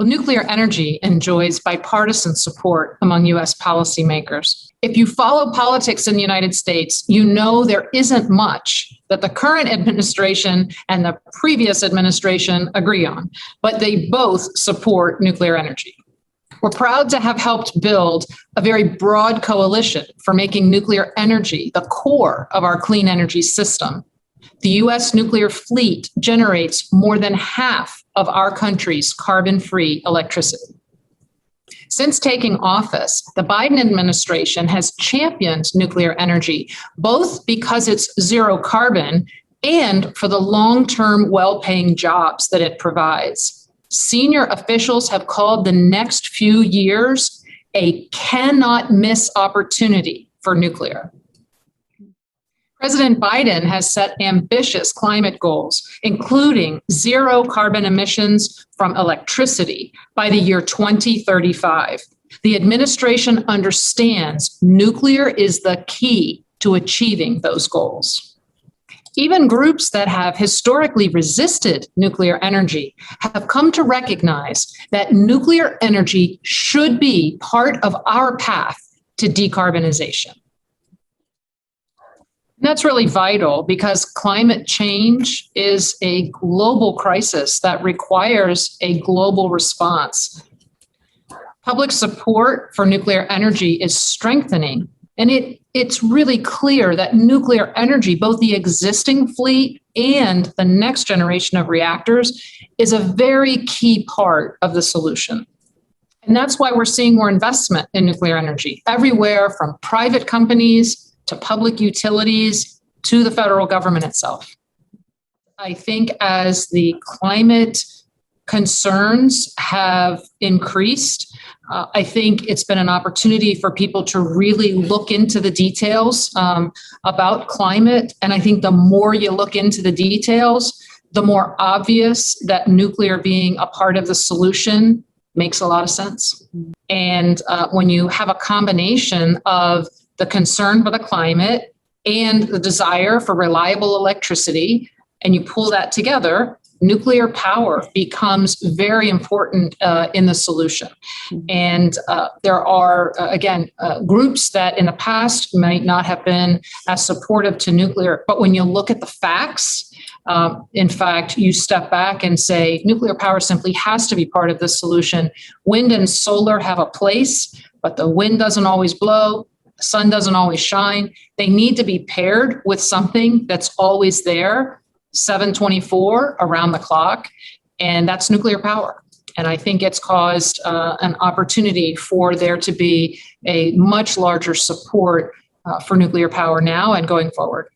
Well, nuclear energy enjoys bipartisan support among U.S. policymakers. If you follow politics in the United States, you know there isn't much that the current administration and the previous administration agree on, but they both support nuclear energy. We're proud to have helped build a very broad coalition for making nuclear energy the core of our clean energy system. The U.S. nuclear fleet generates more than half of our country's carbon-free electricity. Since taking office, the Biden administration has championed nuclear energy, both because it's zero carbon and for the long-term well-paying jobs that it provides. Senior officials have called the next few years a cannot-miss opportunity for nuclear. President Biden has set ambitious climate goals, including zero carbon emissions from electricity by the year 2035. The administration understands nuclear is the key to achieving those goals. Even groups that have historically resisted nuclear energy have come to recognize that nuclear energy should be part of our path to decarbonization. That's really vital because climate change is a global crisis that requires a global response. Public support for nuclear energy is strengthening, and it's really clear that nuclear energy, both the existing fleet and the next generation of reactors, is a very key part of the solution. And that's why we're seeing more investment in nuclear energy everywhere, from private companies to public utilities, to the federal government itself. I think as the climate concerns have increased, I think it's been an opportunity for people to really look into the details about climate. And I think the more you look into the details, the more obvious that nuclear being a part of the solution makes a lot of sense. And when you have a combination of the concern for the climate and the desire for reliable electricity, and you pull that together, nuclear power becomes very important in the solution. And there are, again, groups that in the past might not have been as supportive to nuclear, but when you look at the facts, in fact, you step back and say, nuclear power simply has to be part of the solution. Wind and solar have a place, but the wind doesn't always blow. The sun doesn't always shine. They need to be paired with something that's always there, 7/24 around the clock, and that's nuclear power. And I think it's caused an opportunity for there to be a much larger support for nuclear power now and going forward.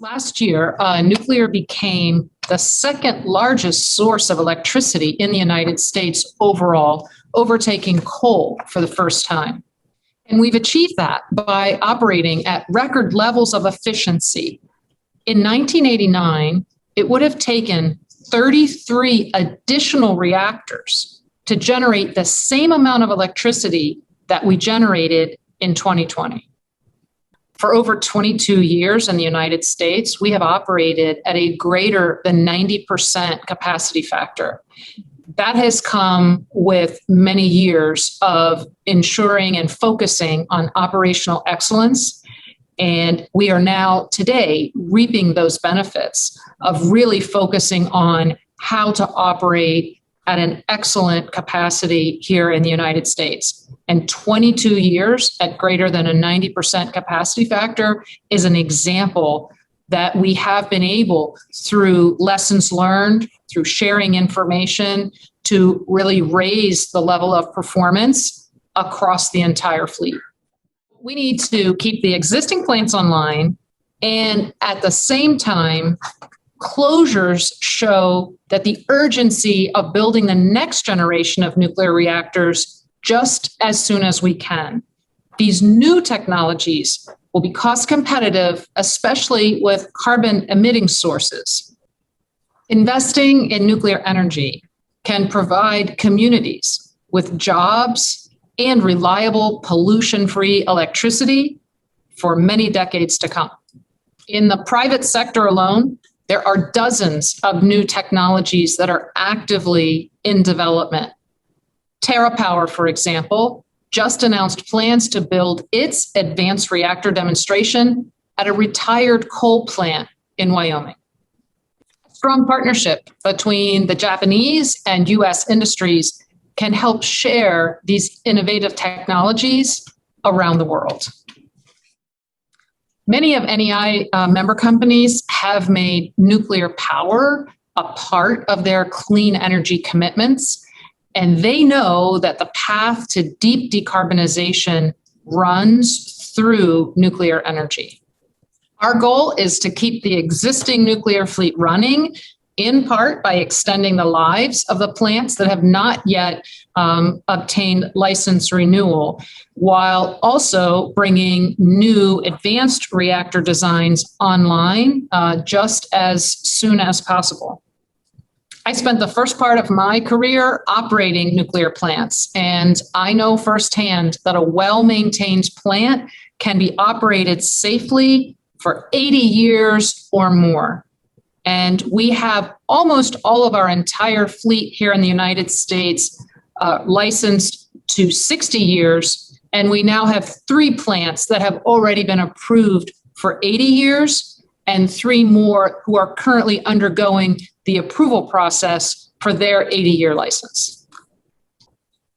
Last year, nuclear became the second largest source of electricity in the United States overall, overtaking coal for the first time. And we've achieved that by operating at record levels of efficiency. In 1989, it would have taken 33 additional reactors to generate the same amount of electricity that we generated in 2020. For over 22 years in the United States, we have operated at a greater than 90% capacity factor. That has come with many years of ensuring and focusing on operational excellence. And we are now today reaping those benefits of really focusing on how to operate at an excellent capacity here in the United States. And 22 years at greater than a 90% capacity factor is an example that we have been able, through lessons learned, through sharing information, to really raise the level of performance across the entire fleet. We need to keep the existing plants online, and at the same time, closures show that the urgency of building the next generation of nuclear reactors just as soon as we can. These new technologies will be cost competitive, especially with carbon emitting sources. Investing in nuclear energy can provide communities with jobs and reliable pollution-free electricity for many decades to come. In the private sector alone, there are dozens of new technologies that are actively in development. TerraPower, for example, just announced plans to build its advanced reactor demonstration at a retired coal plant in Wyoming. A strong partnership between the Japanese and US industries can help share these innovative technologies around the world. Many of NEI member companies have made nuclear power a part of their clean energy commitments, and they know that the path to deep decarbonization runs through nuclear energy. Our goal is to keep the existing nuclear fleet running, in part by extending the lives of the plants that have not yet obtained license renewal, while also bringing new advanced reactor designs online just as soon as possible. I spent the first part of my career operating nuclear plants, and I know firsthand that a well-maintained plant can be operated safely for 80 years or more. And we have almost all of our entire fleet here in the United States licensed to 60 years, and we now have 3 plants that have already been approved for 80 years, and 3 more who are currently undergoing the approval process for their 80-year license.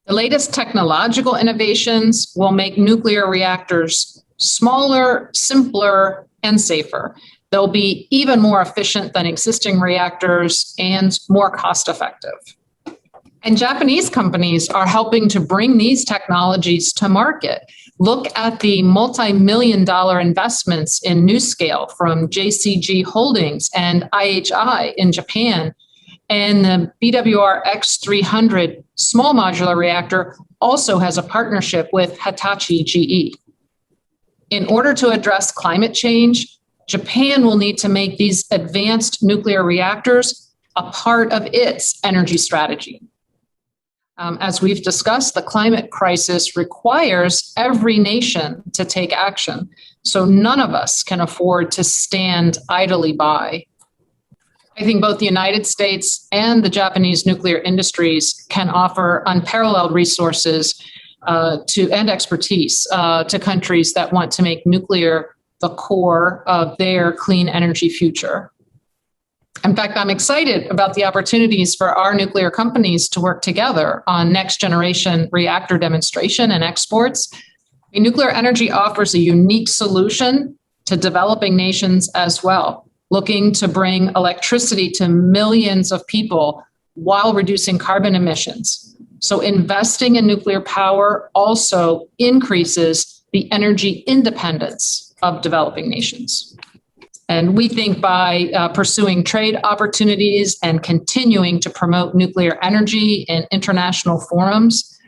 The latest technological innovations will make nuclear reactors smaller, simpler, and safer. They'll be even more efficient than existing reactors and more cost-effective. And Japanese companies are helping to bring these technologies to market. Look at the multi-million-dollar investments in NuScale from JCG Holdings and IHI in Japan. And the BWR X300 small modular reactor also has a partnership with Hitachi GE. In order to address climate change, Japan will need to make these advanced nuclear reactors a part of its energy strategy. As we've discussed, the climate crisis requires every nation to take action. So none of us can afford to stand idly by. I think both the United States and the Japanese nuclear industries can offer unparalleled resources and expertise to countries that want to make nuclear the core of their clean energy future. In fact, I'm excited about the opportunities for our nuclear companies to work together on next generation reactor demonstration and exports. Nuclear energy offers a unique solution to developing nations as well, looking to bring electricity to millions of people while reducing carbon emissions. So investing in nuclear power also increases the energy independence of developing nations. And we think by pursuing trade opportunities and continuing to promote nuclear energy in international forums,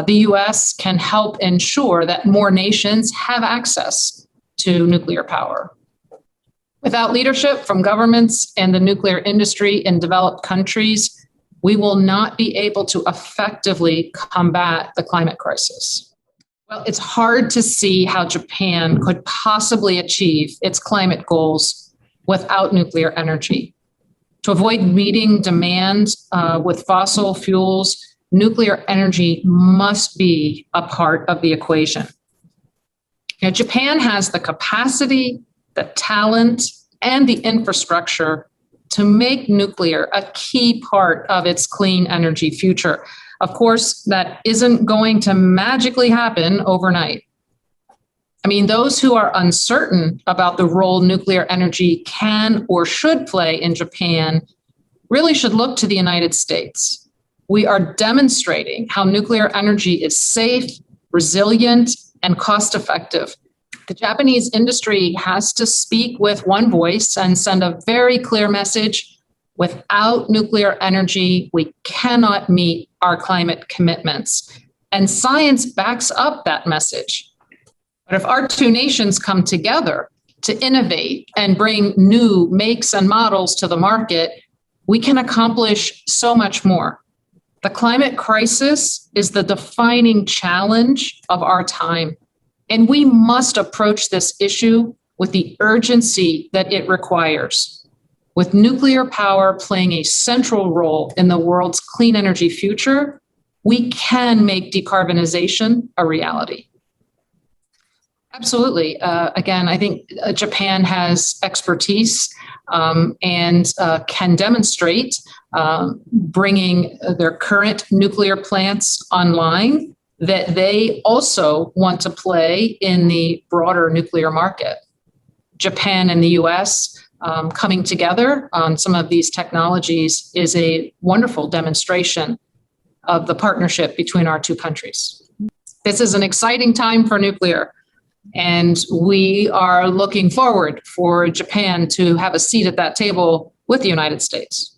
the U.S. can help ensure that more nations have access to nuclear power. Without leadership from governments and the nuclear industry in developed countries, we will not be able to effectively combat the climate crisis. Well, it's hard to see how Japan could possibly achieve its climate goals without nuclear energy. To avoid meeting demand with fossil fuels, nuclear energy must be a part of the equation. Now, Japan has the capacity, the talent, and the infrastructure to make nuclear a key part of its clean energy future. Of course, that isn't going to magically happen overnight. I mean, those who are uncertain about the role nuclear energy can or should play in Japan really should look to the United States. We are demonstrating how nuclear energy is safe, resilient, and cost-effective. The Japanese industry has to speak with one voice and send a very clear message. Without nuclear energy, we cannot meet our climate commitments. And science backs up that message. But if our two nations come together to innovate and bring new makes and models to the market, we can accomplish so much more. The climate crisis is the defining challenge of our time, and we must approach this issue with the urgency that it requires. With nuclear power playing a central role in the world's clean energy future, we can make decarbonization a reality. Absolutely. Again, I think Japan has expertise and can demonstrate bringing their current nuclear plants online that they also want to play in the broader nuclear market. Japan and the US coming together on some of these technologies is a wonderful demonstration of the partnership between our two countries. This is an exciting time for nuclear, and we are looking forward for Japan to have a seat at that table with the United States.